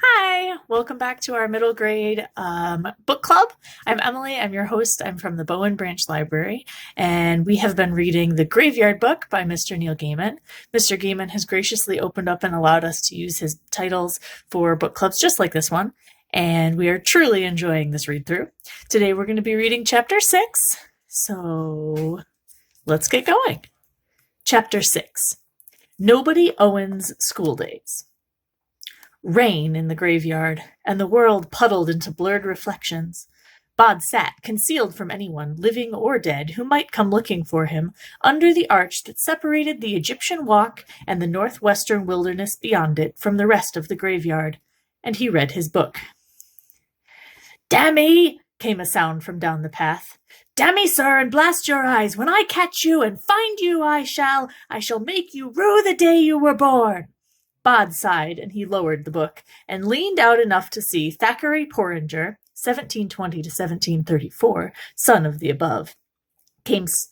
Hi, welcome back to our middle grade book club. I'm Emily, I'm your host. I'm from the Bowen Branch Library, and we have been reading The Graveyard Book by Mr. Neil Gaiman. Mr. Gaiman has graciously opened up and allowed us to use his titles for book clubs just like this one, and we are truly enjoying this read-through. Today we're going to be reading Chapter 6, so let's get going. Chapter 6, Nobody Owens School Days. Rain in the graveyard, and the world puddled into blurred reflections. Bod sat, concealed from anyone, living or dead, who might come looking for him, under the arch that separated the Egyptian walk and the northwestern wilderness beyond it from the rest of the graveyard, and he read his book. "Dammy!" came a sound from down the path. "Dammy, sir, and blast your eyes! When I catch you and find you, I shall make you rue the day you were born." Bod sighed, and he lowered the book, and leaned out enough to see Thackeray Porringer, 1720 to 1734, son of the above,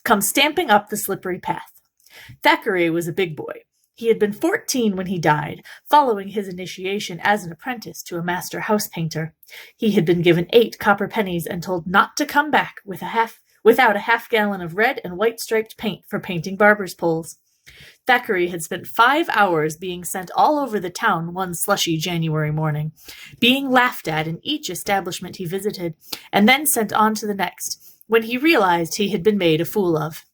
come stamping up the slippery path. Thackeray was a big boy. He had been 14 when he died, following his initiation as an apprentice to a master house painter. He had been given 8 copper pennies and told not to come back without a half-gallon of red and white striped paint for painting barber's poles. Thackeray had spent 5 hours being sent all over the town one slushy January morning, being laughed at in each establishment he visited, and then sent on to the next, when he realized he had been made a fool of.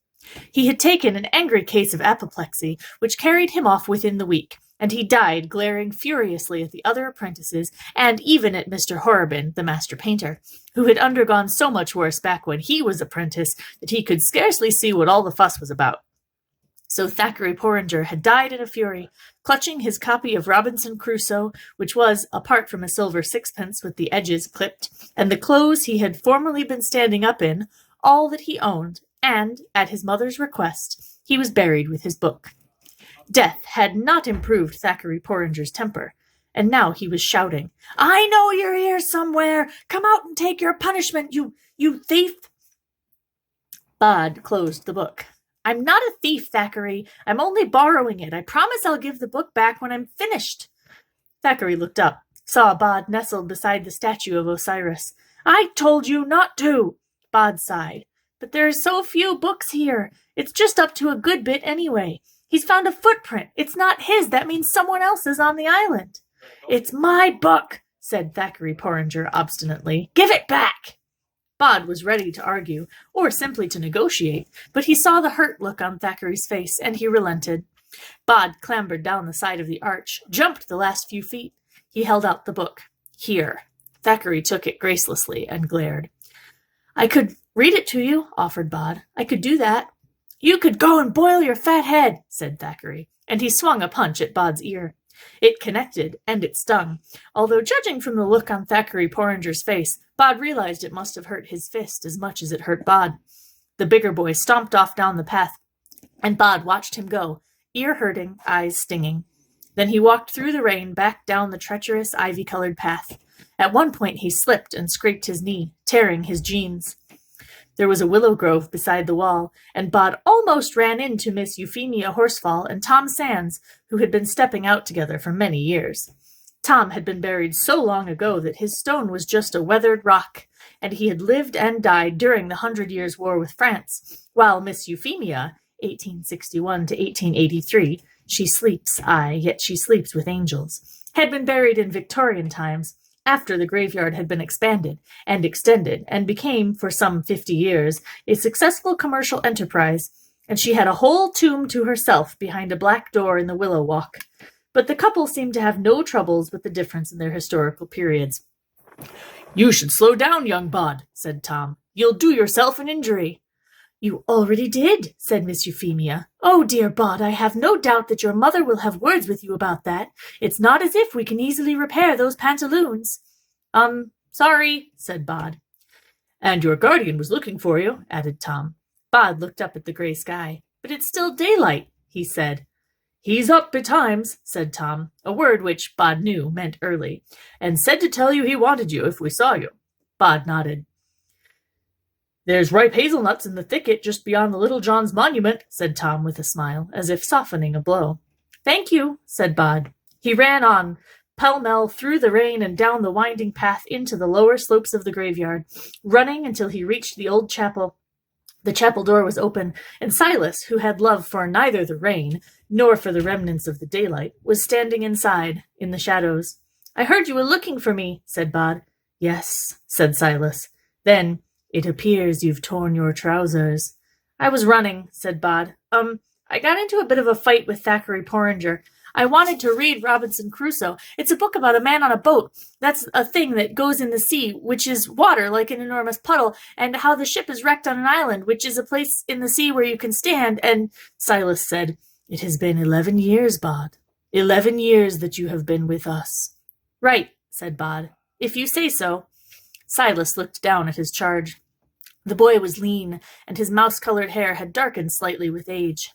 He had taken an angry case of apoplexy, which carried him off within the week, and he died glaring furiously at the other apprentices, and even at Mr. Horrobin, the master painter, who had undergone so much worse back when he was apprentice that he could scarcely see what all the fuss was about. So Thackeray Porringer had died in a fury, clutching his copy of Robinson Crusoe, which was, apart from a silver sixpence with the edges clipped, and the clothes he had formerly been standing up in, all that he owned, and, at his mother's request, he was buried with his book. Death had not improved Thackeray Porringer's temper, and now he was shouting, "I know you're here somewhere! Come out and take your punishment, you thief!" Bod closed the book. "I'm not a thief, Thackeray. I'm only borrowing it. I promise I'll give the book back when I'm finished." Thackeray looked up, saw Bod nestled beside the statue of Osiris. "I told you not to." Bod sighed. "But there's so few books here. It's just up to a good bit anyway. He's found a footprint. It's not his. That means someone else's on the island." "It's my book," said Thackeray Porringer obstinately. "Give it back." Bod was ready to argue, or simply to negotiate, but he saw the hurt look on Thackeray's face, and he relented. Bod clambered down the side of the arch, jumped the last few feet. He held out the book. "Here." Thackeray took it gracelessly and glared. "I could read it to you," offered Bod. "I could do that." "You could go and boil your fat head," said Thackeray, and he swung a punch at Bod's ear. It connected, and it stung, although judging from the look on Thackeray Porringer's face, Bod realized it must have hurt his fist as much as it hurt Bod. The bigger boy stomped off down the path, and Bod watched him go, ear hurting, eyes stinging. Then he walked through the rain back down the treacherous ivy-colored path. At one point he slipped and scraped his knee, tearing his jeans. There was a willow grove beside the wall, and Bod almost ran into Miss Euphemia Horsefall and Tom Sands, who had been stepping out together for many years. Tom had been buried so long ago that his stone was just a weathered rock, and he had lived and died during the 100 Years' War with France, while Miss Euphemia, 1861 to 1883, she sleeps, aye, yet she sleeps with angels, had been buried in Victorian times, after the graveyard had been expanded and extended and became, for some 50 years, a successful commercial enterprise, and she had a whole tomb to herself behind a black door in the willow walk. But the couple seemed to have no troubles with the difference in their historical periods. "You should slow down, young Bod," said Tom. "You'll do yourself an injury." "You already did," said Miss Euphemia. "Oh, dear Bod, I have no doubt that your mother will have words with you about that. It's not as if we can easily repair those pantaloons." Sorry," said Bod. "And your guardian was looking for you," added Tom. Bod looked up at the gray sky. "But it's still daylight," he said. "He's up betimes," said Tom, a word which Bod knew meant early, "and said to tell you he wanted you if we saw you." Bod nodded. "There's ripe hazelnuts in the thicket just beyond the Little John's monument," said Tom with a smile, as if softening a blow. "Thank you," said Bod. He ran on, pell-mell through the rain and down the winding path into the lower slopes of the graveyard, running until he reached the old chapel. The chapel door was open, and Silas, who had love for neither the rain nor for the remnants of the daylight, was standing inside, in the shadows. "I heard you were looking for me," said Bod. "Yes," said Silas. "Then, it appears you've torn your trousers." "I was running," said Bod. I got into a bit of a fight with Thackeray Porringer. I wanted to read Robinson Crusoe. It's a book about a man on a boat. That's a thing that goes in the sea, which is water like an enormous puddle, and how the ship is wrecked on an island, which is a place in the sea where you can stand, and Silas said, "It has been 11 years, Bod. 11 years that you have been with us." "Right," said Bod. "If you say so." Silas looked down at his charge. The boy was lean, and his mouse-colored hair had darkened slightly with age.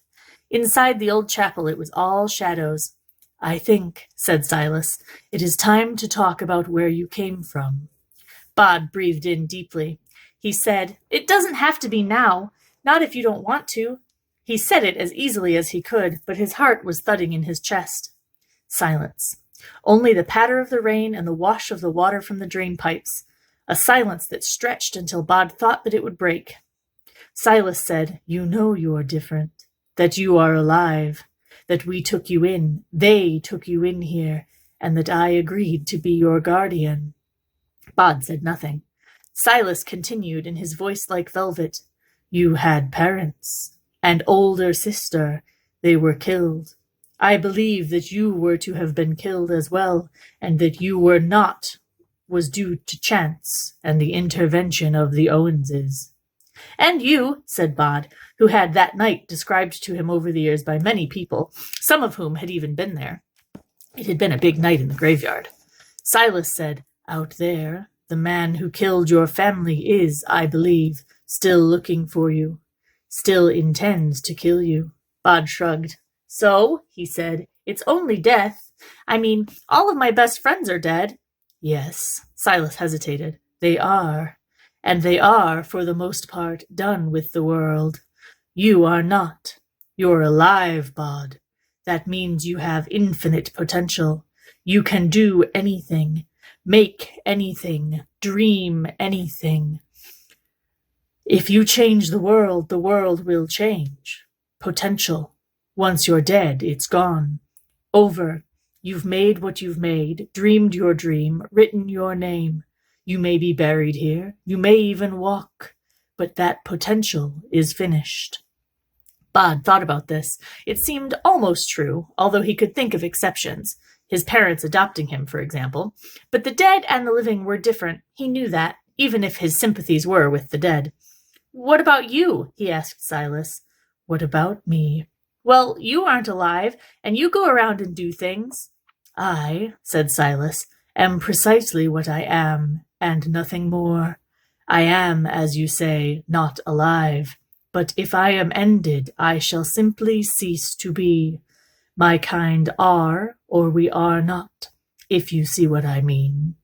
Inside the old chapel it was all shadows. "I think," said Silas, "it is time to talk about where you came from." Bod breathed in deeply. He said, "It doesn't have to be now. Not if you don't want to." He said it as easily as he could, but his heart was thudding in his chest. Silence. Only the patter of the rain and the wash of the water from the drain pipes. A silence that stretched until Bod thought that it would break. Silas said, "You know you are different. That you are alive, that we took you in, they took you in here, and that I agreed to be your guardian." Bod said nothing. Silas continued in his voice like velvet, "You had parents, an older sister. They were killed. I believe that you were to have been killed as well, and that you were not was due to chance and the intervention of the Owenses." "And you," said Bod, who had that night described to him over the years by many people, some of whom had even been there. It had been a big night in the graveyard. Silas said, "Out there, the man who killed your family is, I believe, still looking for you, still intends to kill you." Bod shrugged. "So," he said, "it's only death. I mean, all of my best friends are dead." "Yes," Silas hesitated. "They are. And they are, for the most part, done with the world. You are not. You're alive, Bod. That means you have infinite potential. You can do anything, make anything, dream anything. If you change the world will change. Potential. Once you're dead, it's gone. Over. You've made what you've made, dreamed your dream, written your name. You may be buried here, you may even walk, but that potential is finished." Bod thought about this. It seemed almost true, although he could think of exceptions. His parents adopting him, for example. But the dead and the living were different. He knew that, even if his sympathies were with the dead. "What about you?" he asked Silas. "What about me?" "Well, you aren't alive, and you go around and do things." "I," said Silas, "am precisely what I am, and nothing more. I am, as you say, not alive, but if I am ended, I shall simply cease to be. My kind are, or we are not, if you see what I mean."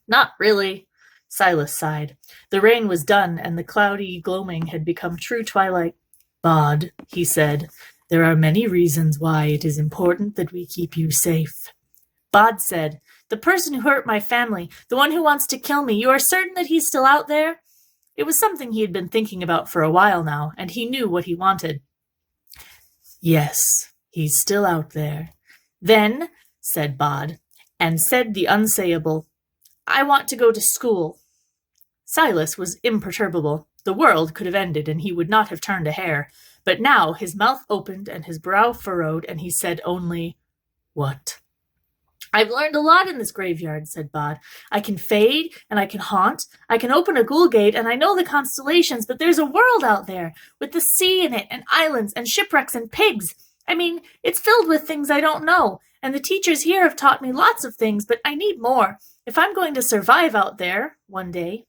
"Not really," Silas sighed. The rain was done, and the cloudy gloaming had become true twilight. "Bod," he said, "there are many reasons why it is important that we keep you safe." Bod said, "The person who hurt my family, the one who wants to kill me, you are certain that he's still out there?" It was something he had been thinking about for a while now, and he knew what he wanted. "Yes, he's still out there." "Then," said Bod, and said the unsayable, "I want to go to school." Silas was imperturbable. The world could have ended, and he would not have turned a hair. But now his mouth opened and his brow furrowed, and he said only, "What?" "I've learned a lot in this graveyard," said Bod. "I can fade, and I can haunt. I can open a ghoul gate, and I know the constellations, but there's a world out there, with the sea in it, and islands, and shipwrecks, and pigs. I mean, it's filled with things I don't know, and the teachers here have taught me lots of things, but I need more, if I'm going to survive out there, one day."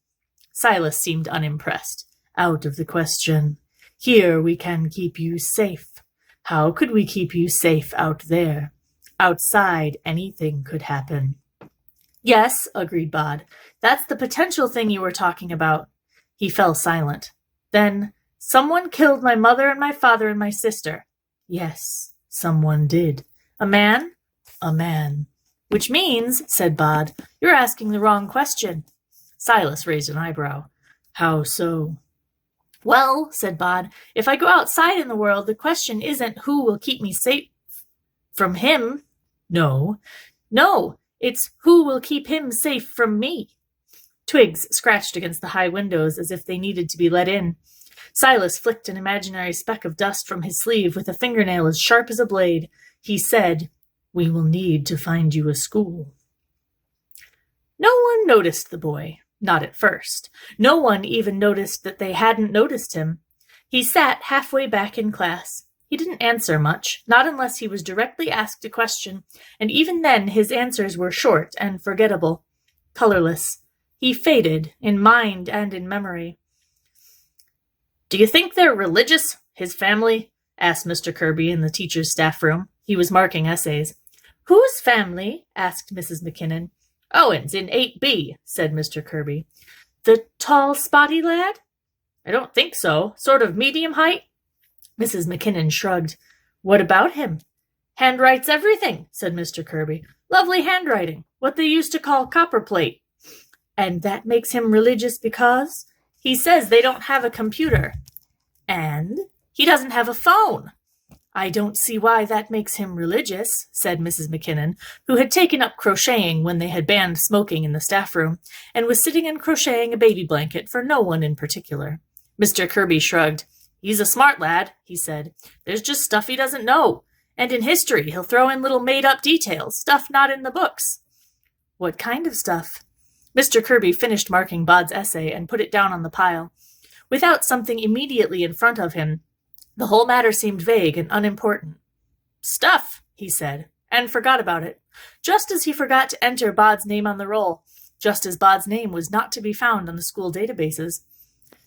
Silas seemed unimpressed. "Out of the question. Here we can keep you safe. How could we keep you safe out there? Outside, anything could happen." "Yes," agreed Bod. "That's the potential thing you were talking about." He fell silent. Then, "Someone killed my mother and my father and my sister." "Yes, someone did." "A man?" "A man." Which means, said Bod, you're asking the wrong question. Silas raised an eyebrow. How so? Well, said Bod, if I go outside in the world, the question isn't who will keep me safe from him. No, it's who will keep him safe from me. Twigs scratched against the high windows as if they needed to be let in. Silas flicked an imaginary speck of dust from his sleeve with a fingernail as sharp as a blade. He said, We will need to find you a school. No one noticed the boy. Not at first. No one even noticed that they hadn't noticed him. He sat halfway back in class. He didn't answer much, not unless he was directly asked a question, and even then his answers were short and forgettable, colorless. He faded, in mind and in memory. Do you think they're religious, his family? Asked Mr. Kirby in the teacher's staff room. He was marking essays. Whose family? Asked Mrs. McKinnon. Owen's in 8B, said Mr. Kirby. The tall, spotty lad? I don't think so. Sort of medium height? Mrs. McKinnon shrugged. What about him? Handwrites everything, said Mr. Kirby. Lovely handwriting. What they used to call copperplate. And that makes him religious because? He says they don't have a computer. And he doesn't have a phone. I don't see why that makes him religious, said Mrs. McKinnon, who had taken up crocheting when they had banned smoking in the staff room, and was sitting and crocheting a baby blanket for no one in particular. Mr. Kirby shrugged. He's a smart lad, he said. There's just stuff he doesn't know. And in history, he'll throw in little made-up details, stuff not in the books. What kind of stuff? Mr. Kirby finished marking Bod's essay and put it down on the pile. Without something immediately in front of him, the whole matter seemed vague and unimportant. Stuff, he said, and forgot about it, just as he forgot to enter Bod's name on the roll, just as Bod's name was not to be found on the school databases.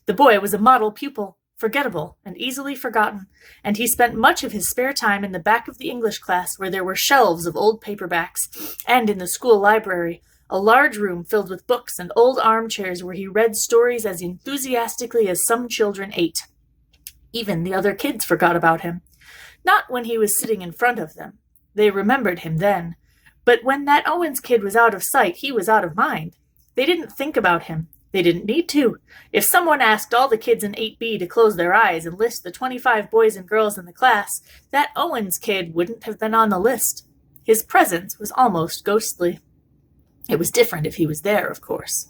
The boy was a model pupil, forgettable and easily forgotten, and he spent much of his spare time in the back of the English class where there were shelves of old paperbacks, and in the school library, a large room filled with books and old armchairs where he read stories as enthusiastically as some children ate. Even the other kids forgot about him. Not when he was sitting in front of them. They remembered him then. But when that Owens kid was out of sight, he was out of mind. They didn't think about him. They didn't need to. If someone asked all the kids in 8B to close their eyes and list the 25 boys and girls in the class, that Owens kid wouldn't have been on the list. His presence was almost ghostly. It was different if he was there, of course.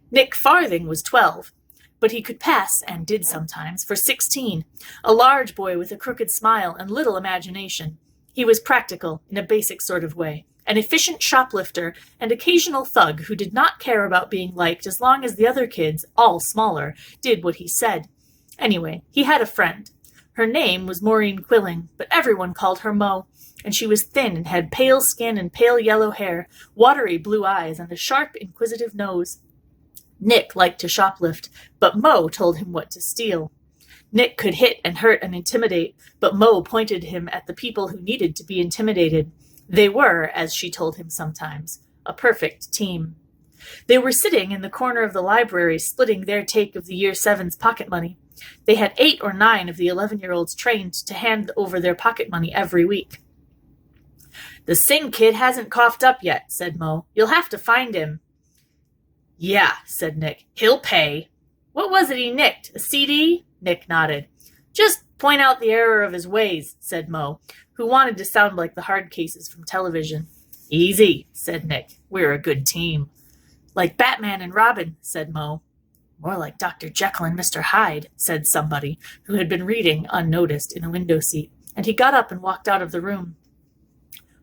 Nick Farthing was 12. But he could pass, and did sometimes, for 16, a large boy with a crooked smile and little imagination. He was practical, in a basic sort of way, an efficient shoplifter, and occasional thug who did not care about being liked as long as the other kids, all smaller, did what he said. Anyway, he had a friend. Her name was Maureen Quilling, but everyone called her Mo, and she was thin and had pale skin and pale yellow hair, watery blue eyes, and a sharp, inquisitive nose. Nick liked to shoplift, but Mo told him what to steal. Nick could hit and hurt and intimidate, but Mo pointed him at the people who needed to be intimidated. They were, as she told him sometimes, a perfect team. They were sitting in the corner of the library splitting their take of the Year 7's pocket money. They had 8 or 9 of the 11-year-olds trained to hand over their pocket money every week. The Singh kid hasn't coughed up yet, said Mo. You'll have to find him. Yeah, said Nick. He'll pay. What was it he nicked? A CD? Nick nodded. Just point out the error of his ways, said Mo, who wanted to sound like the hard cases from television. Easy, said Nick. We're a good team. Like Batman and Robin, said Mo. More like Dr. Jekyll and Mr. Hyde, said somebody, who had been reading unnoticed in a window seat, and he got up and walked out of the room.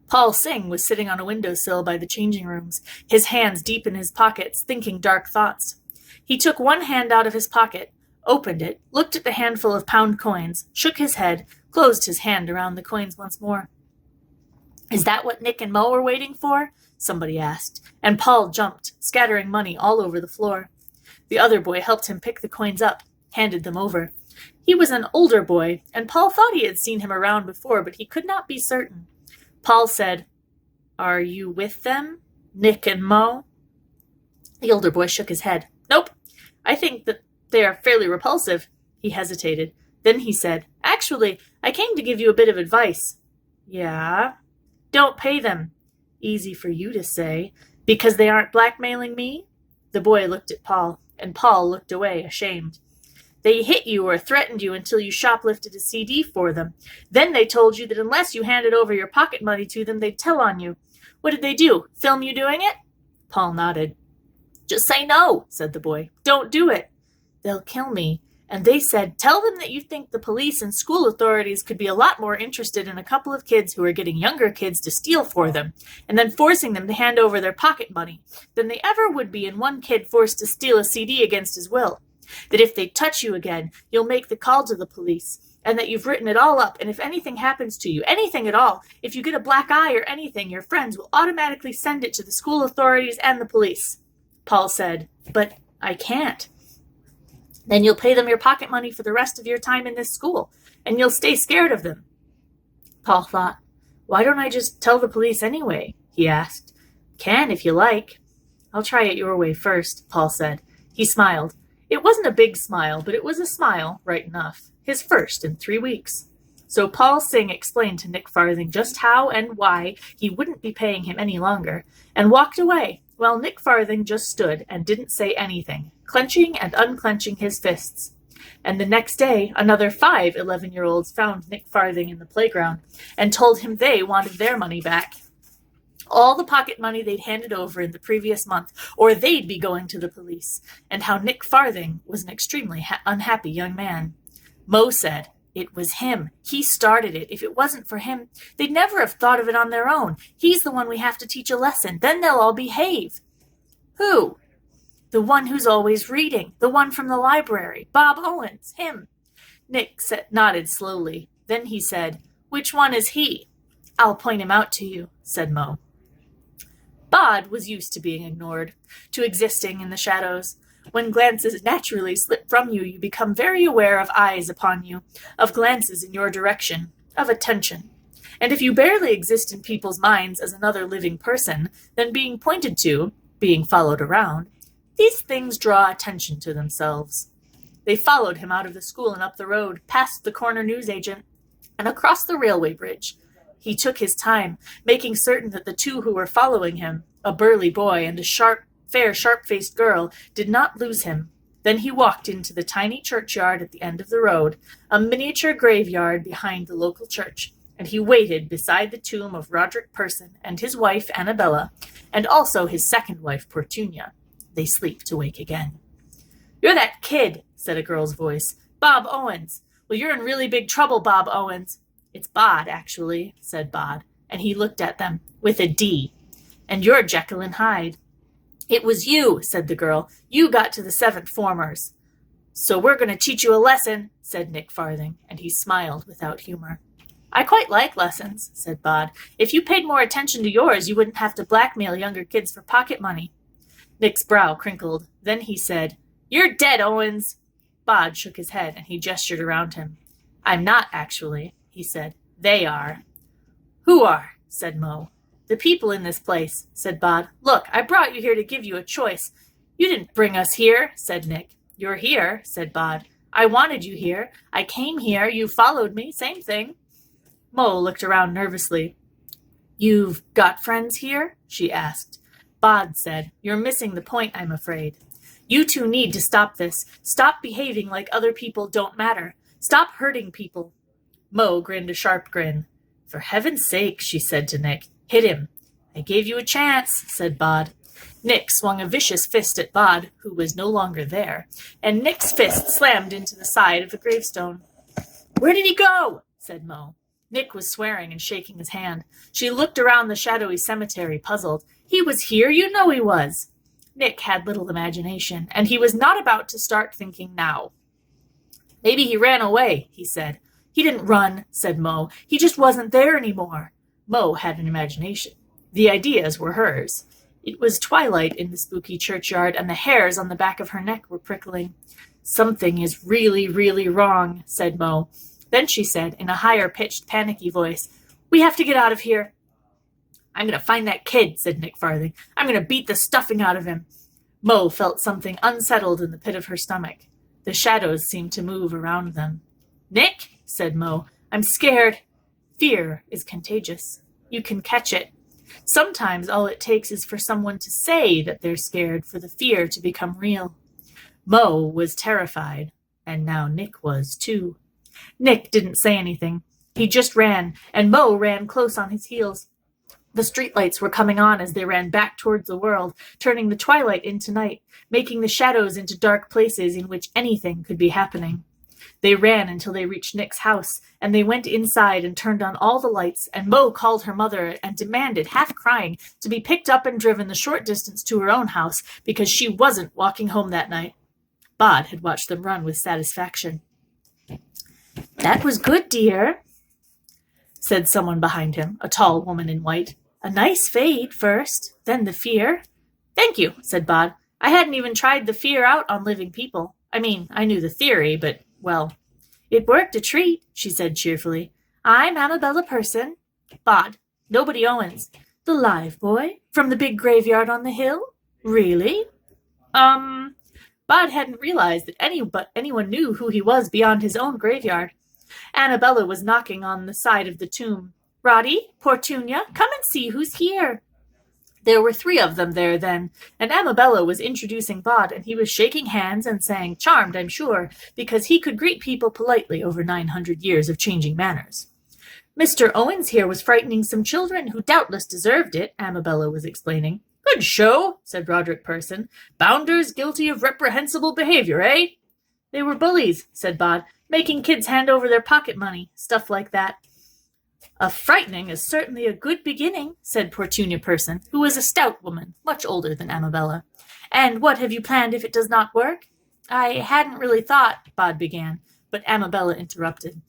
Paul Singh was sitting on a windowsill by the changing rooms, his hands deep in his pockets, thinking dark thoughts. He took one hand out of his pocket, opened it, looked at the handful of pound coins, shook his head, closed his hand around the coins once more. Is that what Nick and Mo were waiting for? Somebody asked, and Paul jumped, scattering money all over the floor. The other boy helped him pick the coins up, handed them over. He was an older boy, and Paul thought he had seen him around before, but he could not be certain. Paul said, Are you with them, Nick and Mo? The older boy shook his head. Nope. I think that they are fairly repulsive. He hesitated. Then he said, Actually, I came to give you a bit of advice. Yeah? Don't pay them. Easy for you to say. Because they aren't blackmailing me? The boy looked at Paul, and Paul looked away, ashamed. They hit you or threatened you until you shoplifted a CD for them. Then they told you that unless you handed over your pocket money to them, they'd tell on you. What did they do? Film you doing it? Paul nodded. Just say no, said the boy. Don't do it. They'll kill me. And they said, tell them that you think the police and school authorities could be a lot more interested in a couple of kids who are getting younger kids to steal for them, and then forcing them to hand over their pocket money, than they ever would be in one kid forced to steal a CD against his will. That if they touch you again, you'll make the call to the police, and that you've written it all up, and if anything happens to you, anything at all, if you get a black eye or anything, your friends will automatically send it to the school authorities and the police. Paul said, But I can't. Then you'll pay them your pocket money for the rest of your time in this school, and you'll stay scared of them. Paul thought, Why don't I just tell the police anyway? He asked. Can, if you like. I'll try it your way first, Paul said. He smiled. It wasn't a big smile, but it was a smile, right enough. His first in 3 weeks. So Paul Singh explained to Nick Farthing just how and why he wouldn't be paying him any longer, and walked away, while Nick Farthing just stood and didn't say anything, clenching and unclenching his fists. And the next day, another 5 11-year-olds found Nick Farthing in the playground and told him they wanted their money back. All the pocket money they'd handed over in the previous month, or they'd be going to the police, and how Nick Farthing was an extremely unhappy young man. Mo said, It was him. He started it. If it wasn't for him, they'd never have thought of it on their own. He's the one we have to teach a lesson. Then they'll all behave. Who? The one who's always reading. The one from the library. Bob Owens. Him. Nick nodded slowly. Then he said, Which one is he? I'll point him out to you, said Mo. Bod was used to being ignored, to existing in the shadows. When glances naturally slip from you, you become very aware of eyes upon you, of glances in your direction, of attention. And if you barely exist in people's minds as another living person, then being pointed to, being followed around, these things draw attention to themselves. They followed him out of the school and up the road, past the corner newsagent, and across the railway bridge. He took his time, making certain that the two who were following him, a burly boy and a fair, sharp-faced girl, did not lose him. Then he walked into the tiny churchyard at the end of the road, a miniature graveyard behind the local church, and he waited beside the tomb of Roderick Person and his wife Annabella, and also his second wife Portunia. They sleep to wake again. You're that kid, said a girl's voice. Bob Owens. Well, you're in really big trouble, Bob Owens. It's Bod, actually, said Bod, and he looked at them, with a D. And you're Jekyll and Hyde. It was you, said the girl. You got to the 7th formers. So we're going to teach you a lesson, said Nick Farthing, and he smiled without humor. I quite like lessons, said Bod. If you paid more attention to yours, you wouldn't have to blackmail younger kids for pocket money. Nick's brow crinkled. Then he said, You're dead, Owens. Bod shook his head, and he gestured around him. I'm not, actually, he said. They are. Who are? Said Mo. The people in this place, said Bod. Look, I brought you here to give you a choice. You didn't bring us here, said Nick. You're here, said Bod. I wanted you here. I came here. You followed me. Same thing. Mo looked around nervously. You've got friends here? She asked. Bod said, You're missing the point, I'm afraid. You two need to stop this. Stop behaving like other people don't matter. Stop hurting people. Mo grinned a sharp grin. For heaven's sake, she said to Nick. Hit him. I gave you a chance, said Bod. Nick swung a vicious fist at Bod, who was no longer there, and Nick's fist slammed into the side of the gravestone. Where did he go? Said Mo. Nick was swearing and shaking his hand. She looked around the shadowy cemetery, puzzled. He was here, you know he was. Nick had little imagination, and he was not about to start thinking now. Maybe he ran away, he said. He didn't run, said Mo. He just wasn't there anymore. Mo had an imagination. The ideas were hers. It was twilight in the spooky churchyard, and the hairs on the back of her neck were prickling. Something is really, really wrong, said Mo. Then she said, in a higher-pitched, panicky voice, We have to get out of here. I'm going to find that kid, said Nick Farthing. I'm going to beat the stuffing out of him. Mo felt something unsettled in the pit of her stomach. The shadows seemed to move around them. Nick, said Mo, I'm scared. Fear is contagious. You can catch it. Sometimes all it takes is for someone to say that they're scared for the fear to become real. Mo was terrified, and now Nick was too. Nick didn't say anything. He just ran, and Mo ran close on his heels. The streetlights were coming on as they ran back towards the world, turning the twilight into night, making the shadows into dark places in which anything could be happening. They ran until they reached Nick's house, and they went inside and turned on all the lights, and Mo called her mother and demanded, half crying, to be picked up and driven the short distance to her own house because she wasn't walking home that night. Bod had watched them run with satisfaction. "That was good, dear," said someone behind him, a tall woman in white. "A nice fade first, then the fear." "Thank you," said Bod. "I hadn't even tried the fear out on living people. I mean, I knew the theory, but, well, it worked a treat," she said cheerfully. "I'm Amabella Person." "Bod. Nobody Owens." "The live boy? From the big graveyard on the hill? Really?" Bod hadn't realized that anyone knew who he was beyond his own graveyard. Annabella was knocking on the side of the tomb. "Roddy, Portunia, come and see who's here." There were 3 of them there then, and Amabella was introducing Bod, and he was shaking hands and saying, "Charmed, I'm sure," because he could greet people politely over 900 years of changing manners. "Mr. Owens here was frightening some children who doubtless deserved it," Amabella was explaining. "Good show," said Roderick Person. "Bounders guilty of reprehensible behavior, eh?" "They were bullies," said Bod, "making kids hand over their pocket money, stuff like that." "A frightening is certainly a good beginning," said Portunia Person, who was a stout woman, much older than Amabella. "And what have you planned if it does not work?" "I hadn't really thought," Bod began, but Amabella interrupted.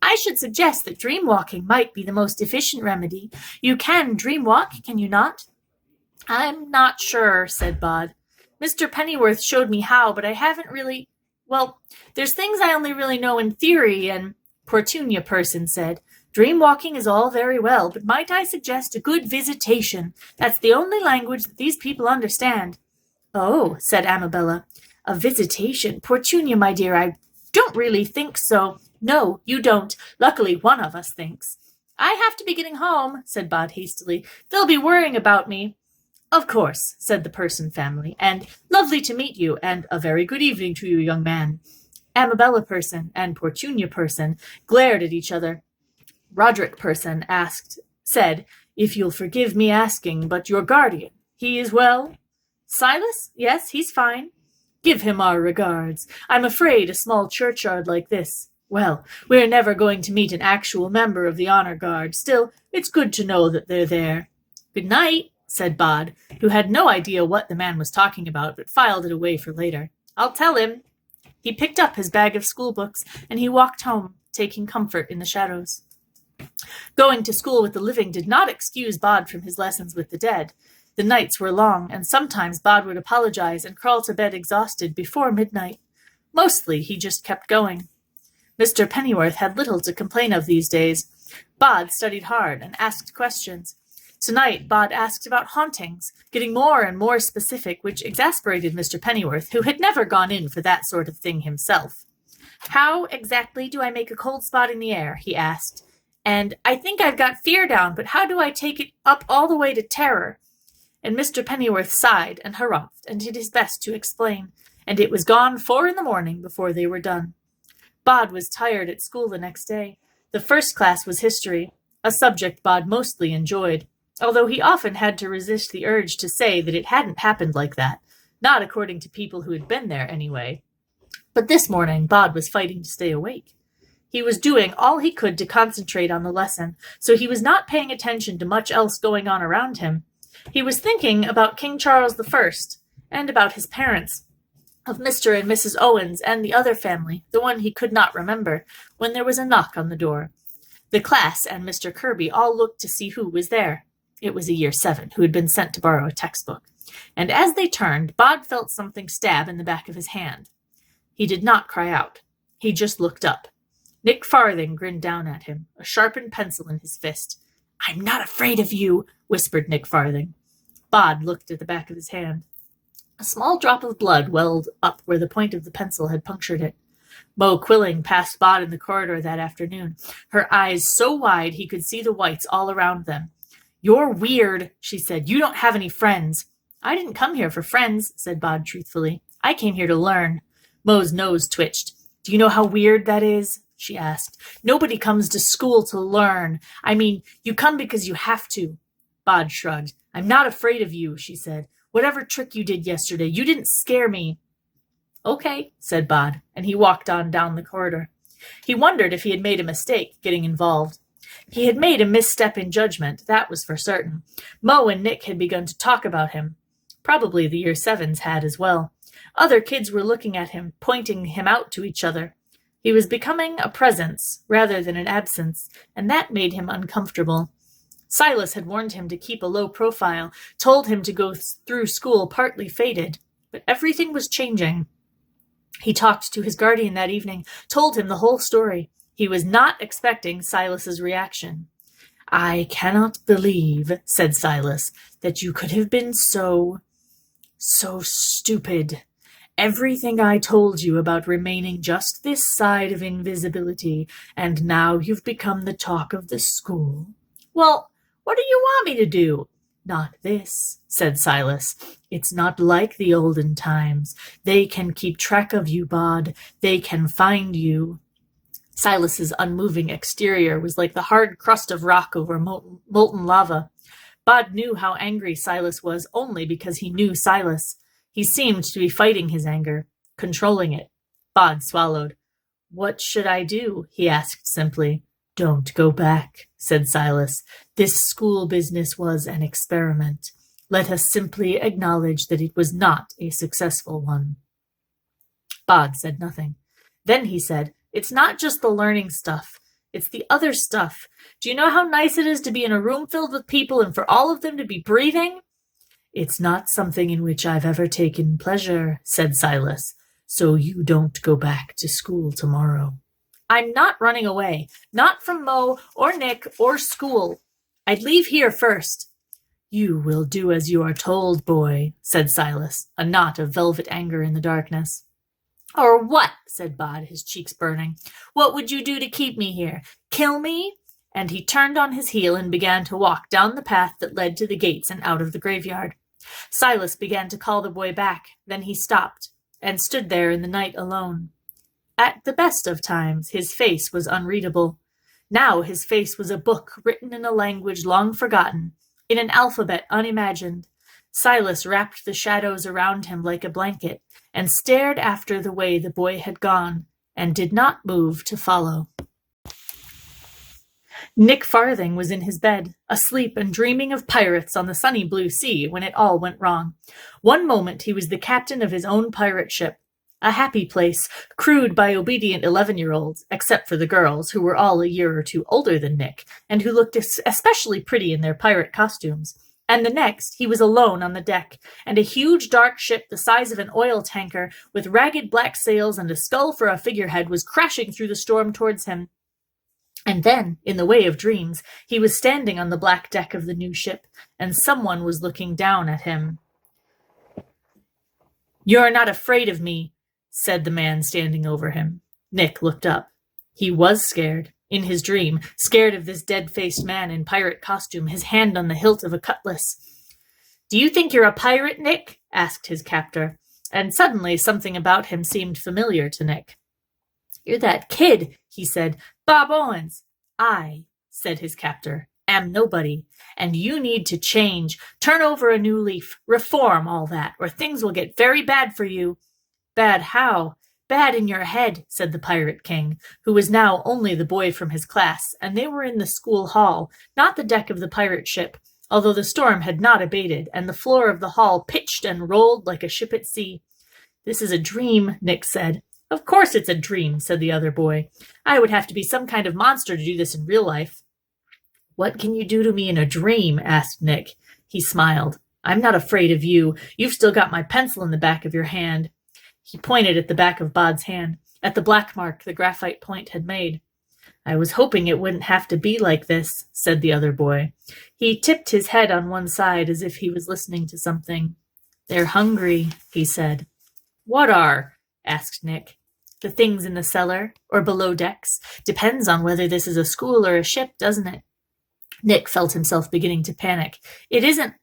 "I should suggest that dream-walking might be the most efficient remedy. You can dream-walk, can you not?" "I'm not sure," said Bod. "Mr. Pennyworth showed me how, but I haven't really... Well, there's things I only really know in theory, and..." Portunia Person said, "Dream-walking is all very well, but might I suggest a good visitation? That's the only language that these people understand." "Oh," said Amabella. "A visitation? Portunia, my dear, I don't really think so." "No, you don't. Luckily, one of us thinks." "I have to be getting home," said Bod hastily. "They'll be worrying about me." "Of course," said the Person family, "and lovely to meet you, and a very good evening to you, young man." Amabella Person and Portunia Person glared at each other. Roderick Person said, "If you'll forgive me asking, but your guardian, he is well?" "Silas? Yes, he's fine." "Give him our regards. I'm afraid a small churchyard like this... Well, we're never going to meet an actual member of the honor guard. Still, it's good to know that they're there." "Good night," said Bod, who had no idea what the man was talking about, but filed it away for later. "I'll tell him." He picked up his bag of schoolbooks, and he walked home, taking comfort in the shadows. Going to school with the living did not excuse Bod from his lessons with the dead. The nights were long, and sometimes Bod would apologize and crawl to bed exhausted before midnight. Mostly, he just kept going. Mr. Pennyworth had little to complain of these days. Bod studied hard and asked questions. Tonight, Bod asked about hauntings, getting more and more specific, which exasperated Mr. Pennyworth, who had never gone in for that sort of thing himself. "How exactly do I make a cold spot in the air?" he asked. "And I think I've got fear down, but how do I take it up all the way to terror?" And Mr. Pennyworth sighed and harumphed and did his best to explain, and it was gone 4 a.m. before they were done. Bod was tired at school the next day. The first class was history, a subject Bod mostly enjoyed, although he often had to resist the urge to say that it hadn't happened like that, not according to people who had been there anyway. But this morning, Bod was fighting to stay awake. He was doing all he could to concentrate on the lesson, so he was not paying attention to much else going on around him. He was thinking about King Charles I, and about his parents, of Mr. and Mrs. Owens and the other family, the one he could not remember, when there was a knock on the door. The class and Mr. Kirby all looked to see who was there. It was a Year 7 who had been sent to borrow a textbook, and as they turned, Bod felt something stab in the back of his hand. He did not cry out. He just looked up. Nick Farthing grinned down at him, a sharpened pencil in his fist. "I'm not afraid of you," whispered Nick Farthing. Bod looked at the back of his hand. A small drop of blood welled up where the point of the pencil had punctured it. Mo Quilling passed Bod in the corridor that afternoon, her eyes so wide he could see the whites all around them. You're weird, she said. You don't have any friends. I didn't come here for friends, said Bod truthfully. I came here to learn. Mo's nose twitched. Do you know how weird that is? She asked. Nobody comes to school to learn. I mean, you come because you have to. Bod shrugged. I'm not afraid of you, she said. Whatever trick you did yesterday, you didn't scare me. Okay, said Bod, and he walked on down the corridor. He wondered if he had made a mistake getting involved. He had made a misstep in judgment, that was for certain. Mo and Nick had begun to talk about him. Probably the Year 7s had as well. Other kids were looking at him, pointing him out to each other. He was becoming a presence rather than an absence, and that made him uncomfortable. Silas had warned him to keep a low profile, told him to go through school partly faded, but everything was changing. He talked to his guardian that evening, told him the whole story. He was not expecting Silas's reaction. I cannot believe, said Silas, that you could have been so stupid. Everything I told you about remaining just this side of invisibility, and now you've become the talk of the school. Well, what do you want me to do? Not this, said Silas. It's not like the olden times. They can keep track of you, Bod. They can find you. Silas's unmoving exterior was like the hard crust of rock over molten lava. Bod knew how angry Silas was only because he knew Silas. He seemed to be fighting his anger, controlling it. Bod swallowed. What should I do? He asked simply. Don't go back, said Silas. This school business was an experiment. Let us simply acknowledge that it was not a successful one. Bod said nothing. Then he said, It's not just the learning stuff. It's the other stuff. Do you know how nice it is to be in a room filled with people and for all of them to be breathing? It's not something in which I've ever taken pleasure, said Silas. So you don't go back to school tomorrow. I'm not running away. Not from Mo or Nick or school. I'd leave here first. You will do as you are told, boy, said Silas, a knot of velvet anger in the darkness. Or what? Said Bod, his cheeks burning. What would you do to keep me here? Kill me? And he turned on his heel and began to walk down the path that led to the gates and out of the graveyard. Silas began to call the boy back. Then he stopped and stood there in the night alone. At the best of times, his face was unreadable. Now his face was a book written in a language long forgotten, in an alphabet unimagined. Silas wrapped the shadows around him like a blanket and stared after the way the boy had gone and did not move to follow. Nick Farthing was in his bed, asleep and dreaming of pirates on the sunny blue sea when it all went wrong. One moment he was the captain of his own pirate ship. A happy place, crewed by obedient 11-year-olds, except for the girls, who were all a year or two older than Nick, and who looked especially pretty in their pirate costumes. And the next, he was alone on the deck, and a huge dark ship the size of an oil tanker, with ragged black sails and a skull for a figurehead, was crashing through the storm towards him. And then, in the way of dreams, he was standing on the black deck of the new ship, and someone was looking down at him. You're not afraid of me, said the man standing over him. Nick looked up. He was scared, in his dream, scared of this dead-faced man in pirate costume, his hand on the hilt of a cutlass. Do you think you're a pirate, Nick? Asked his captor, and suddenly something about him seemed familiar to Nick. You're that kid, he said. Bob Owens. I, said his captor, am nobody, and you need to change, turn over a new leaf, reform all that, or things will get very bad for you. Bad how? Bad in your head, said the Pirate King, who was now only the boy from his class, and they were in the school hall, not the deck of the pirate ship, although the storm had not abated, and the floor of the hall pitched and rolled like a ship at sea. This is a dream, Nick said. Of course it's a dream, said the other boy. I would have to be some kind of monster to do this in real life. What can you do to me in a dream? Asked Nick. He smiled. I'm not afraid of you. You've still got my pencil in the back of your hand. He pointed at the back of Bod's hand, at the black mark the graphite point had made. I was hoping it wouldn't have to be like this, said the other boy. He tipped his head on one side as if he was listening to something. They're hungry, he said. What are? Asked Nick. The things in the cellar, or below decks. Depends on whether this is a school or a ship, doesn't it? Nick felt himself beginning to panic. "It isn't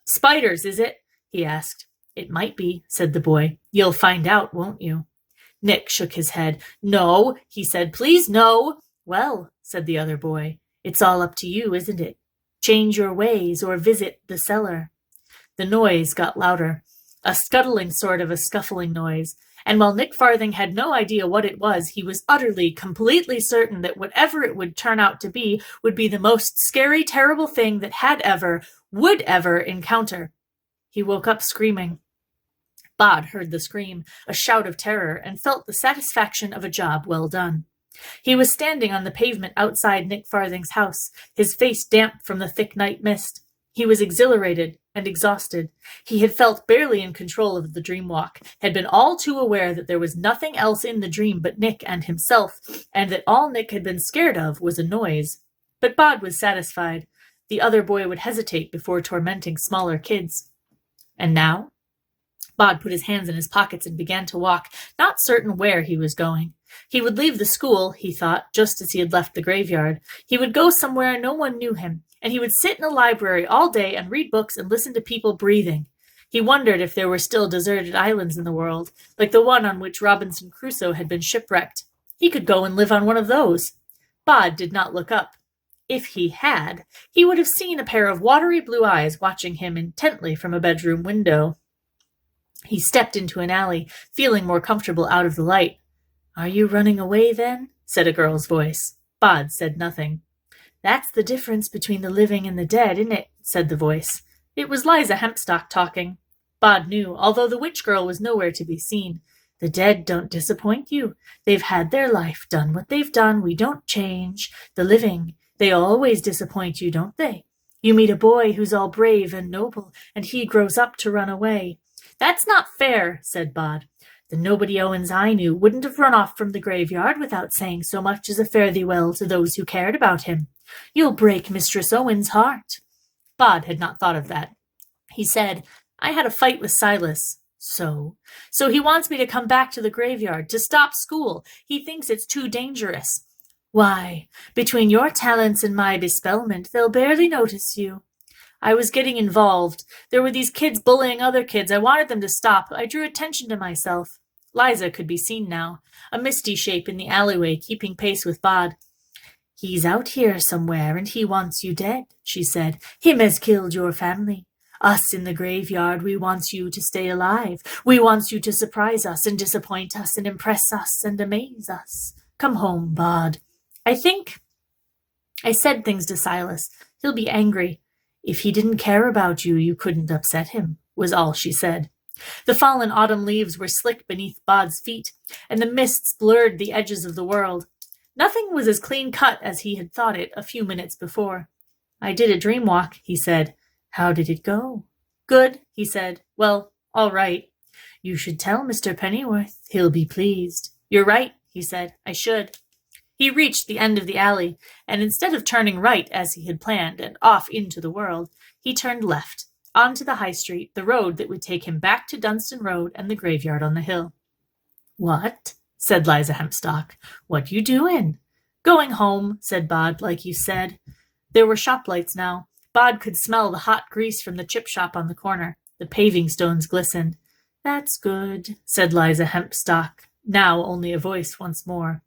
spiders, is it?" he asked. "It might be," said the boy. "You'll find out, won't you?" Nick shook his head. "No," he said. "Please, no." "Well," said the other boy, "it's all up to you, isn't it? Change your ways or visit the cellar." The noise got louder, a scuttling sort of a scuffling noise, and while Nick Farthing had no idea what it was, he was utterly, completely certain that whatever it would turn out to be would be the most scary, terrible thing that would ever encounter. He woke up screaming. Bod heard the scream, a shout of terror, and felt the satisfaction of a job well done. He was standing on the pavement outside Nick Farthing's house, his face damp from the thick night mist. He was exhilarated and exhausted. He had felt barely in control of the dream walk, had been all too aware that there was nothing else in the dream but Nick and himself, and that all Nick had been scared of was a noise. But Bod was satisfied. The other boy would hesitate before tormenting smaller kids. And now? Bod put his hands in his pockets and began to walk, not certain where he was going. He would leave the school, he thought, just as he had left the graveyard. He would go somewhere no one knew him, and he would sit in a library all day and read books and listen to people breathing. He wondered if there were still deserted islands in the world, like the one on which Robinson Crusoe had been shipwrecked. He could go and live on one of those. Bod did not look up. If he had, he would have seen a pair of watery blue eyes watching him intently from a bedroom window. He stepped into an alley, feeling more comfortable out of the light. "Are you running away, then?" said a girl's voice. Bod said nothing. "That's the difference between the living and the dead, isn't it?" said the voice. It was Liza Hempstock talking. Bod knew, although the witch girl was nowhere to be seen. "The dead don't disappoint you. They've had their life, done what they've done. We don't change. The living, they always disappoint you, don't they? You meet a boy who's all brave and noble, and he grows up to run away." "That's not fair," said Bod. "The nobody Owens I knew wouldn't have run off from the graveyard without saying so much as a fare-thee-well to those who cared about him. You'll break Mistress Owen's heart." Bod had not thought of that. He said, "I had a fight with Silas." So he wants me to come back to the graveyard, to stop school. He thinks it's too dangerous." "Why, between your talents and my bespellment, they'll barely notice you." "I was getting involved. There were these kids bullying other kids. I wanted them to stop. I drew attention to myself." Liza could be seen now, a misty shape in the alleyway, keeping pace with Bod. "He's out here somewhere, and he wants you dead," she said. "Him has killed your family. Us in the graveyard, we wants you to stay alive. We wants you to surprise us and disappoint us and impress us and amaze us. Come home, Bod. I said things to Silas. He'll be angry. If he didn't care about you, you couldn't upset him," was all she said. The fallen autumn leaves were slick beneath Bod's feet, and the mists blurred the edges of the world. Nothing was as clean-cut as he had thought it a few minutes before. "I did a dream walk," he said. "How did it go?" "Good," he said. "Well, all right." "You should tell Mr. Pennyworth. He'll be pleased." "You're right," he said. "I should." He reached the end of the alley, and instead of turning right as he had planned and off into the world, he turned left, onto the high street, the road that would take him back to Dunstan Road and the graveyard on the hill. "What?" said Liza Hempstock. "What you doing?" "Going home," said Bod, "like you said." There were shop lights now. Bod could smell the hot grease from the chip shop on the corner. The paving stones glistened. "That's good," said Liza Hempstock, now only a voice once more.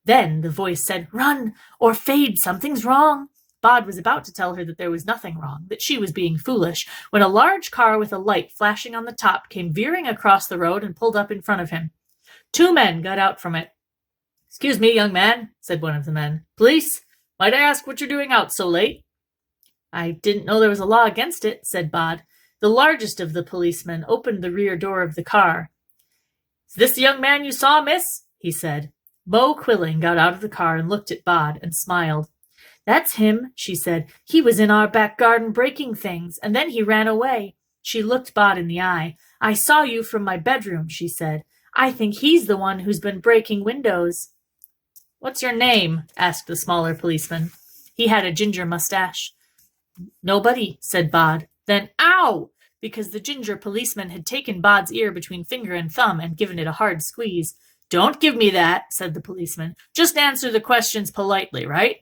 Then the voice said, "Run, or fade, something's wrong." Bod was about to tell her that there was nothing wrong, that she was being foolish, when a large car with a light flashing on the top came veering across the road and pulled up in front of him. 2 men got out from it. "Excuse me, young man," said one of the men. "Police? Might I ask what you're doing out so late?" "I didn't know there was a law against it," said Bod. The largest of the policemen opened the rear door of the car. "Is this the young man you saw, miss?" he said. Mo Quilling got out of the car and looked at Bod and smiled. "That's him," she said. "He was in our back garden breaking things, and then he ran away." She looked Bod in the eye. "I saw you from my bedroom," she said. "I think he's the one who's been breaking windows." "What's your name?" asked the smaller policeman. He had a ginger mustache. "Nobody," said Bod. Then, "Ow!" because the ginger policeman had taken Bod's ear between finger and thumb and given it a hard squeeze. "Don't give me that," said the policeman. "Just answer the questions politely, right?"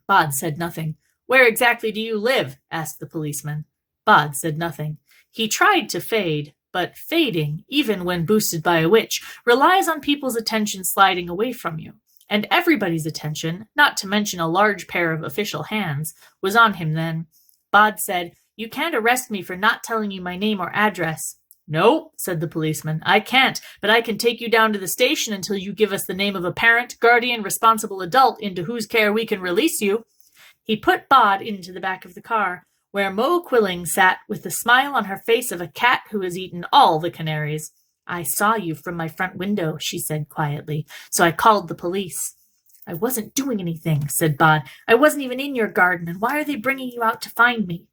Bod said nothing. Where exactly do you live? Asked the policeman. Bod said nothing. He tried to fade, but fading, even when boosted by a witch, relies on people's attention sliding away from you. And everybody's attention, not to mention a large pair of official hands, was on him then. Bod said, You can't arrest me for not telling you my name or address. No, said the policeman, I can't, but I can take you down to the station until you give us the name of a parent, guardian, responsible adult into whose care we can release you. He put Bod into the back of the car, where Mo Quilling sat with the smile on her face of a cat who has eaten all the canaries. I saw you from my front window, she said quietly, so I called the police. I wasn't doing anything, said Bod. I wasn't even in your garden, and why are they bringing you out to find me?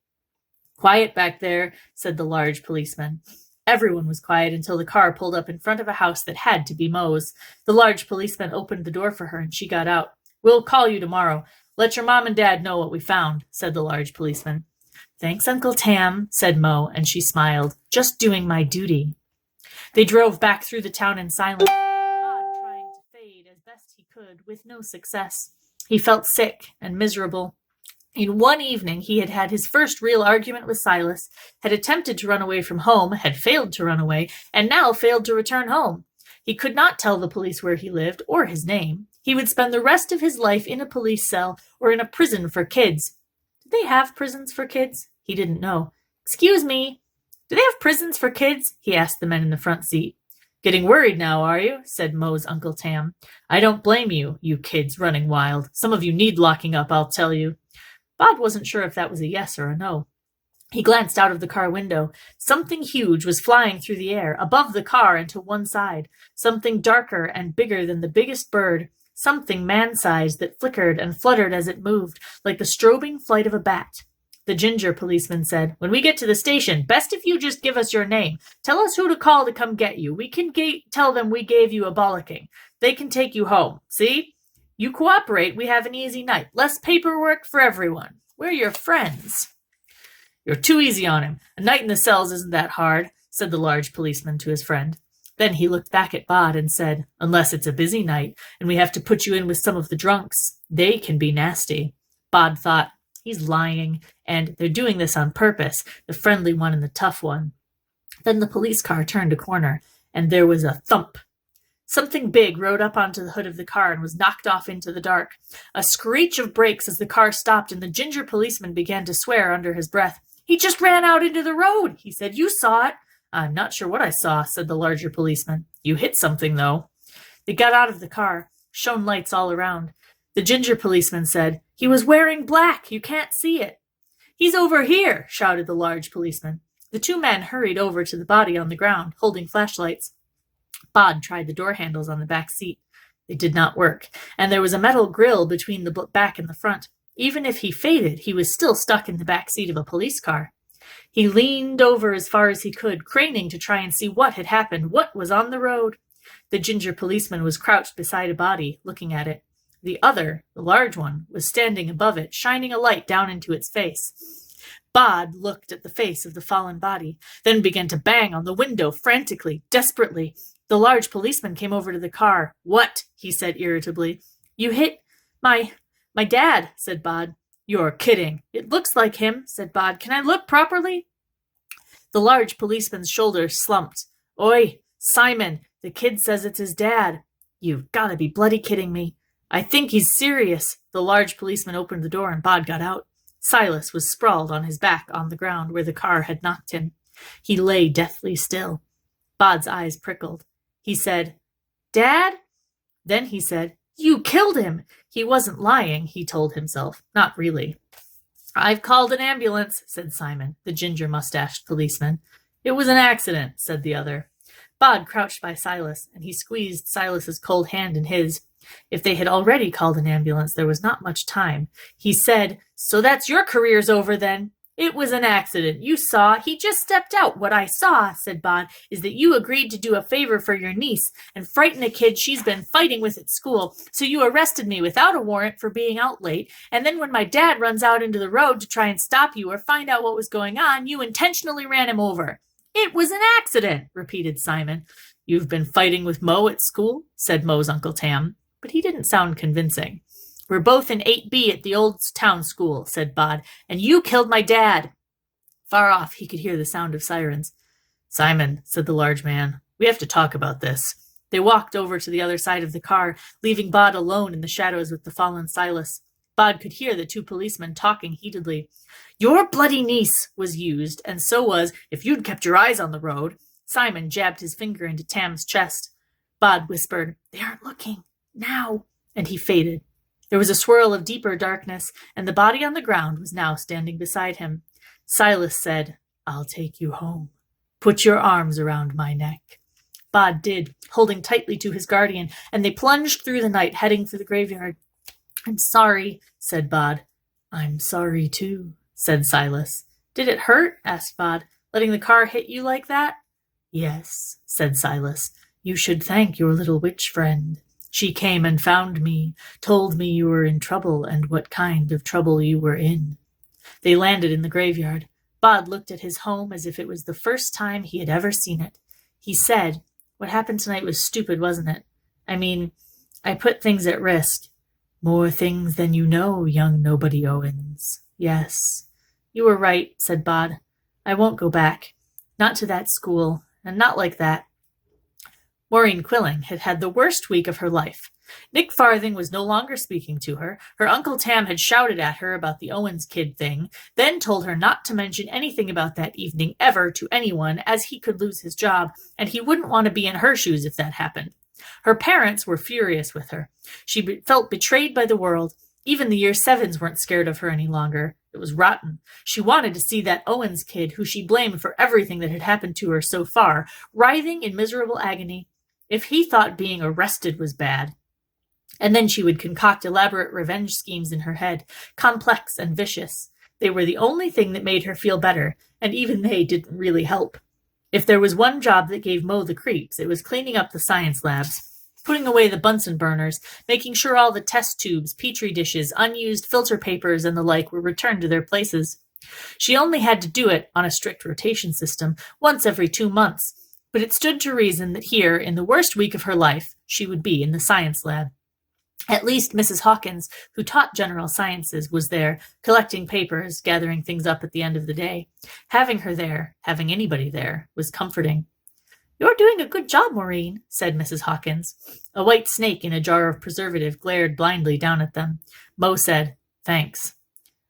Quiet back there, said the large policeman. Everyone was quiet until the car pulled up in front of a house that had to be Mo's. The large policeman opened the door for her, and she got out. We'll call you tomorrow. Let your mom and dad know what we found, said the large policeman. Thanks, Uncle Tam, said Mo, and she smiled. Just doing my duty. They drove back through the town in silence, Bod trying to fade as best he could, with no success. He felt sick and miserable. In one evening, he had had his first real argument with Silas, had attempted to run away from home, had failed to run away, and now failed to return home. He could not tell the police where he lived or his name. He would spend the rest of his life in a police cell or in a prison for kids. Did they have prisons for kids? He didn't know. Excuse me, do they have prisons for kids? He asked the men in the front seat. Getting worried now, are you? Said Mo's Uncle Tam. I don't blame you, you kids running wild. Some of you need locking up, I'll tell you. Bod wasn't sure if that was a yes or a no. He glanced out of the car window. Something huge was flying through the air, above the car and to one side. Something darker and bigger than the biggest bird. Something man-sized that flickered and fluttered as it moved, like the strobing flight of a bat. The ginger policeman said, When we get to the station, best if you just give us your name. Tell us who to call to come get you. We can tell them we gave you a bollocking. They can take you home. See? You cooperate, we have an easy night. Less paperwork for everyone. We're your friends. You're too easy on him. A night in the cells isn't that hard, said the large policeman to his friend. Then he looked back at Bod and said, Unless it's a busy night, and we have to put you in with some of the drunks. They can be nasty. Bod thought, He's lying, and they're doing this on purpose, the friendly one and the tough one. Then the police car turned a corner, and there was a thump. Something big rode up onto the hood of the car and was knocked off into the dark. A screech of brakes as the car stopped, and the ginger policeman began to swear under his breath. He just ran out into the road, he said. You saw it. I'm not sure what I saw, said the larger policeman. You hit something, though. They got out of the car, shone lights all around. The ginger policeman said, He was wearing black. You can't see it. He's over here, shouted the large policeman. The two men hurried over to the body on the ground, holding flashlights. Bod tried the door handles on the back seat. They did not work, and there was a metal grill between the back and the front. Even if he faded, he was still stuck in the back seat of a police car. He leaned over as far as he could, craning to try and see what had happened, what was on the road. The ginger policeman was crouched beside a body, looking at it. The other, the large one, was standing above it, shining a light down into its face. Bod looked at the face of the fallen body, then began to bang on the window frantically, desperately. The large policeman came over to the car. What? He said irritably. You hit my dad, said Bod. You're kidding. It looks like him, said Bod. Can I look properly? The large policeman's shoulders slumped. Oi, Simon, the kid says it's his dad. You've got to be bloody kidding me. I think he's serious. The large policeman opened the door and Bod got out. Silas was sprawled on his back on the ground where the car had knocked him. He lay deathly still. Bod's eyes prickled. He said, Dad? Then he said, You killed him. He wasn't lying, he told himself. Not really. I've called an ambulance, said Simon, the ginger-mustached policeman. It was an accident, said the other. Bod crouched by Silas, and he squeezed Silas's cold hand in his. If they had already called an ambulance, there was not much time. He said, So that's your career's over then? It was an accident. You saw. He just stepped out. What I saw, said Bod, is that you agreed to do a favor for your niece and frighten a kid she's been fighting with at school. So you arrested me without a warrant for being out late. And then when my dad runs out into the road to try and stop you or find out what was going on, you intentionally ran him over. It was an accident, repeated Simon. You've been fighting with Mo at school, said Mo's Uncle Tam. But he didn't sound convincing. We're both in 8B at the old town school, said Bod, and you killed my dad. Far off, he could hear the sound of sirens. Simon, said the large man, we have to talk about this. They walked over to the other side of the car, leaving Bod alone in the shadows with the fallen Silas. Bod could hear the two policemen talking heatedly. Your bloody niece was used, and so was, if you'd kept your eyes on the road. Simon jabbed his finger into Tam's chest. Bod whispered, They aren't looking. Now. And he faded. There was a swirl of deeper darkness, and the body on the ground was now standing beside him. Silas said, I'll take you home. Put your arms around my neck. Bod did, holding tightly to his guardian, and they plunged through the night, heading for the graveyard. I'm sorry, said Bod. I'm sorry, too, said Silas. Did it hurt? Asked Bod. Letting the car hit you like that? Yes, said Silas. You should thank your little witch friend. She came and found me, told me you were in trouble and what kind of trouble you were in. They landed in the graveyard. Bod looked at his home as if it was the first time he had ever seen it. He said, What happened tonight was stupid, wasn't it? I mean, I put things at risk. More things than you know, young nobody Owens. Yes. You were right, said Bod. I won't go back. Not to that school, and not like that. Maureen Quilling had had the worst week of her life. Nick Farthing was no longer speaking to her. Her Uncle Tam had shouted at her about the Owens kid thing, then told her not to mention anything about that evening ever to anyone, as he could lose his job, and he wouldn't want to be in her shoes if that happened. Her parents were furious with her. She felt betrayed by the world. Even the year sevens weren't scared of her any longer. It was rotten. She wanted to see that Owens kid, who she blamed for everything that had happened to her so far, writhing in miserable agony. If he thought being arrested was bad. And then she would concoct elaborate revenge schemes in her head, complex and vicious. They were the only thing that made her feel better, and even they didn't really help. If there was one job that gave Mo the creeps, it was cleaning up the science labs, putting away the Bunsen burners, making sure all the test tubes, petri dishes, unused filter papers, and the like were returned to their places. She only had to do it on a strict rotation system, once every 2 months, but it stood to reason that here, in the worst week of her life, she would be in the science lab. At least Mrs. Hawkins, who taught general sciences, was there, collecting papers, gathering things up at the end of the day. Having her there, having anybody there, was comforting. You're doing a good job, Maureen, said Mrs. Hawkins. A white snake in a jar of preservative glared blindly down at them. Mo said, Thanks.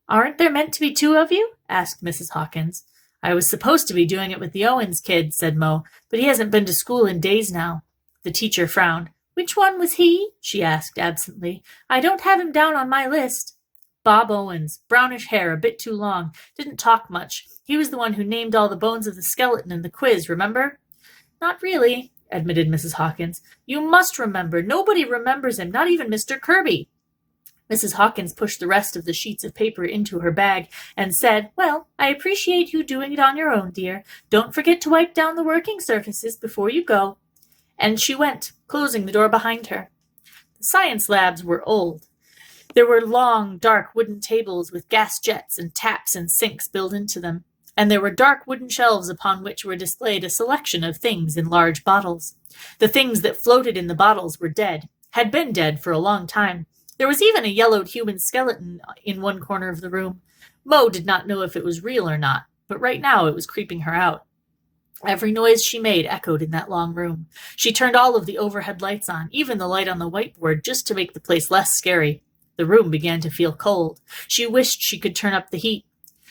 Aren't there meant to be 2 of you? Asked Mrs. Hawkins. I was supposed to be doing it with the Owens kid, said Mo, but he hasn't been to school in days now. The teacher frowned. Which one was he? She asked absently. I don't have him down on my list. Bob Owens, brownish hair, a bit too long, didn't talk much. He was the one who named all the bones of the skeleton in the quiz, remember? Not really, admitted Mrs. Hawkins. You must remember. Nobody remembers him, not even Mr. Kirby. Mrs. Hawkins pushed the rest of the sheets of paper into her bag and said, Well, I appreciate you doing it on your own, dear. Don't forget to wipe down the working surfaces before you go. And she went, closing the door behind her. The science labs were old. There were long, dark wooden tables with gas jets and taps and sinks built into them, and there were dark wooden shelves upon which were displayed a selection of things in large bottles. The things that floated in the bottles were dead, had been dead for a long time. There was even a yellowed human skeleton in one corner of the room. Mo did not know if it was real or not, but right now it was creeping her out. Every noise she made echoed in that long room. She turned all of the overhead lights on, even the light on the whiteboard, just to make the place less scary. The room began to feel cold. She wished she could turn up the heat.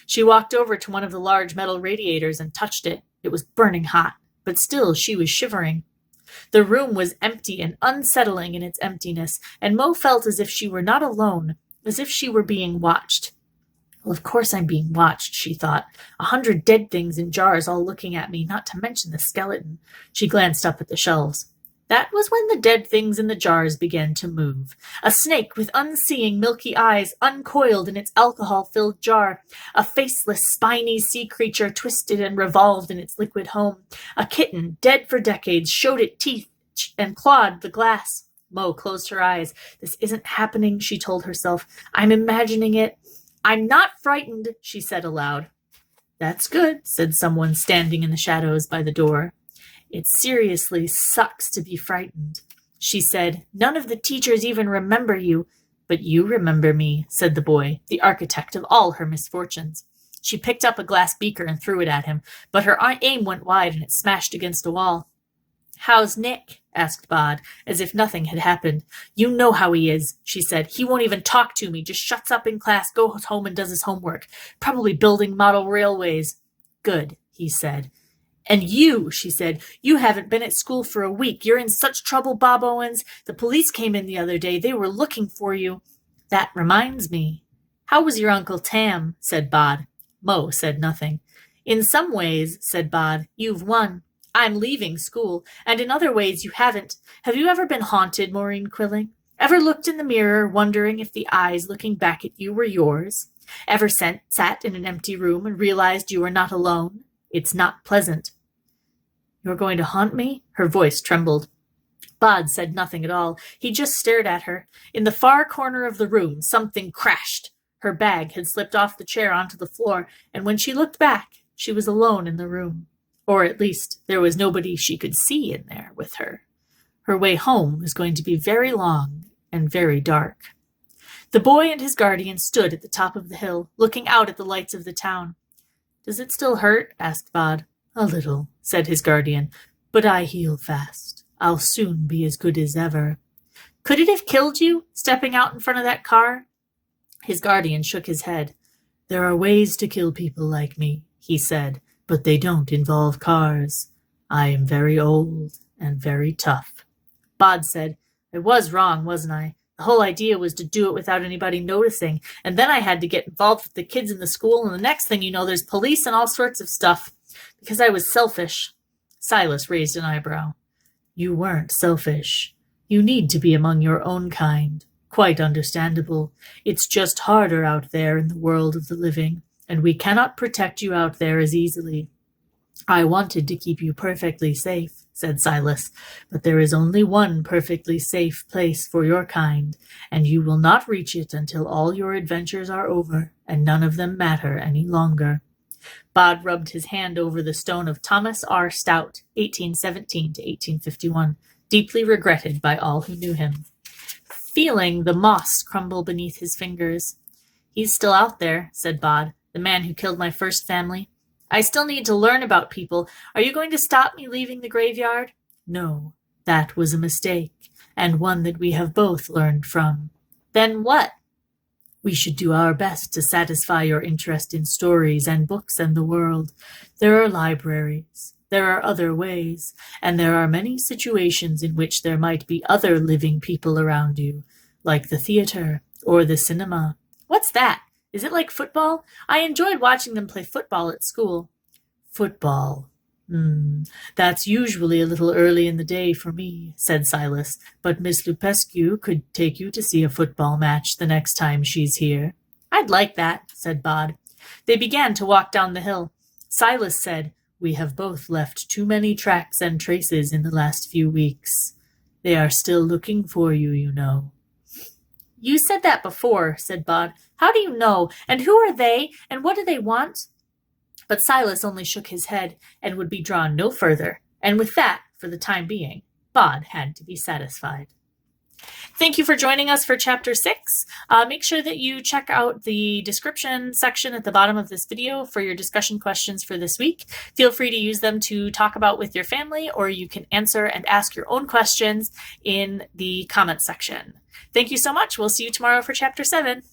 She walked over to one of the large metal radiators and touched it. It was burning hot, but still she was shivering. The room was empty and unsettling in its emptiness, and Mo felt as if she were not alone, as if she were being watched. Well, of course I'm being watched, she thought. 100 dead things in jars all looking at me, not to mention the skeleton. She glanced up at the shelves. That was when the dead things in the jars began to move. A snake with unseeing milky eyes uncoiled in its alcohol-filled jar. A faceless, spiny sea creature twisted and revolved in its liquid home. A kitten, dead for decades, showed its teeth and clawed the glass. Mo closed her eyes. This isn't happening, she told herself. I'm imagining it. I'm not frightened, she said aloud. That's good, said someone standing in the shadows by the door. It seriously sucks to be frightened, she said. None of the teachers even remember you. But you remember me, said the boy, the architect of all her misfortunes. She picked up a glass beaker and threw it at him, but her aim went wide and it smashed against a wall. How's Nick? Asked Bod, as if nothing had happened. You know how he is, she said. He won't even talk to me, just shuts up in class, goes home and does his homework. Probably building model railways. Good, he said. And you, she said, you haven't been at school for a week. You're in such trouble, Bob Owens. The police came in the other day. They were looking for you. That reminds me. How was your Uncle Tam? Said Bod. Mo said nothing. In some ways, said Bod, you've won. I'm leaving school, and in other ways you haven't. Have you ever been haunted, Maureen Quilling? Ever looked in the mirror, wondering if the eyes looking back at you were yours? Ever sat in an empty room and realized you were not alone? It's not pleasant. You're going to haunt me? Her voice trembled. Bod said nothing at all. He just stared at her. In the far corner of the room, something crashed. Her bag had slipped off the chair onto the floor, and when she looked back, she was alone in the room. Or at least there was nobody she could see in there with her. Her way home was going to be very long and very dark. The boy and his guardian stood at the top of the hill, looking out at the lights of the town. Does it still hurt? Asked Bod. A little, said his guardian, but I heal fast. I'll soon be as good as ever. Could it have killed you, stepping out in front of that car? His guardian shook his head. There are ways to kill people like me, he said, but they don't involve cars. I am very old and very tough. Bod said, I was wrong, wasn't I? The whole idea was to do it without anybody noticing, and then I had to get involved with the kids in the school, and the next thing you know, there's police and all sorts of stuff. Because I was selfish. Silas raised an eyebrow. You weren't selfish. You need to be among your own kind. Quite understandable. It's just harder out there in the world of the living, and we cannot protect you out there as easily. I wanted to keep you perfectly safe, said Silas, but there is only one perfectly safe place for your kind, and you will not reach it until all your adventures are over, and none of them matter any longer. Bod rubbed his hand over the stone of Thomas R. Stout, 1817 to 1851, deeply regretted by all who knew him. Feeling the moss crumble beneath his fingers. He's still out there, said Bod, the man who killed my first family. I still need to learn about people. Are you going to stop me leaving the graveyard? No, that was a mistake, and one that we have both learned from. Then what? We should do our best to satisfy your interest in stories and books and the world. There are libraries. There are other ways, and there are many situations in which there might be other living people around you, like the theater or the cinema. What's that? Is it like football? I enjoyed watching them play football at school. Football. That's usually a little early in the day for me, said Silas, but Miss Lupescu could take you to see a football match the next time she's here. I'd like that, said Bod. They began to walk down the hill. Silas said, We have both left too many tracks and traces in the last few weeks. They are still looking for you, you know. You said that before, said Bod. How do you know? And who are they? And what do they want? But Silas only shook his head and would be drawn no further, and with that, for the time being, Bod had to be satisfied. Thank you for joining us for Chapter 6. Make sure that you check out the description section at the bottom of this video for your discussion questions for this week. Feel free to use them to talk about with your family, or you can answer and ask your own questions in the comments section. Thank you so much. We'll see you tomorrow for Chapter 7.